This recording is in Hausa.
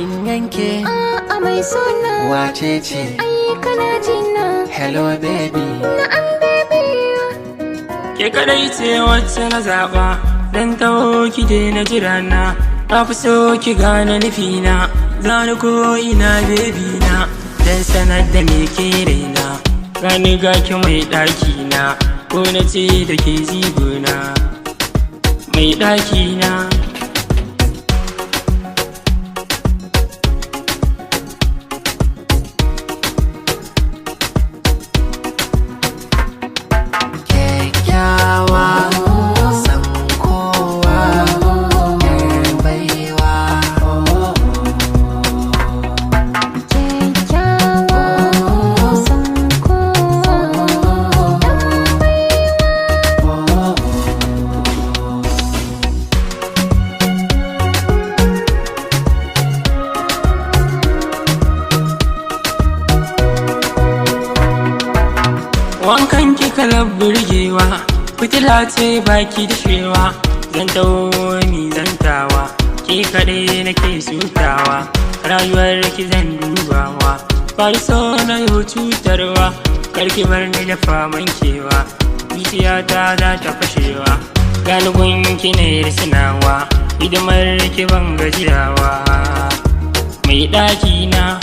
In yanke a mai suna wace ce? ai kana jina. Hello baby. Na'am baby. Ke kadai ce wacce na zaɓa, dan taho ki daina jira na. Na fi so ki gane nufina, zani ko ina baby na. Dan sanar da me ke raina, gani ga ki mai ɗaki na. Ko na ce da ke zigona, mai ɗaki na. Kyakkyawa san kowa yar baiwa. Kyakkyawa san kowa ɗan baiwa. Wankan ki kalar burgewa, fitila ce baki da shewa. Zan taho ni zantawa, ki kaɗai nake sutawa. Rayuwar ki zan dubawa, bari so na yau cutarwa. Karki bar ni da faman kewa, zuciyata za ta fashewa. Galibin ki ne risinawa, hidimar ki ban gajiyawa. Mai ɗaki na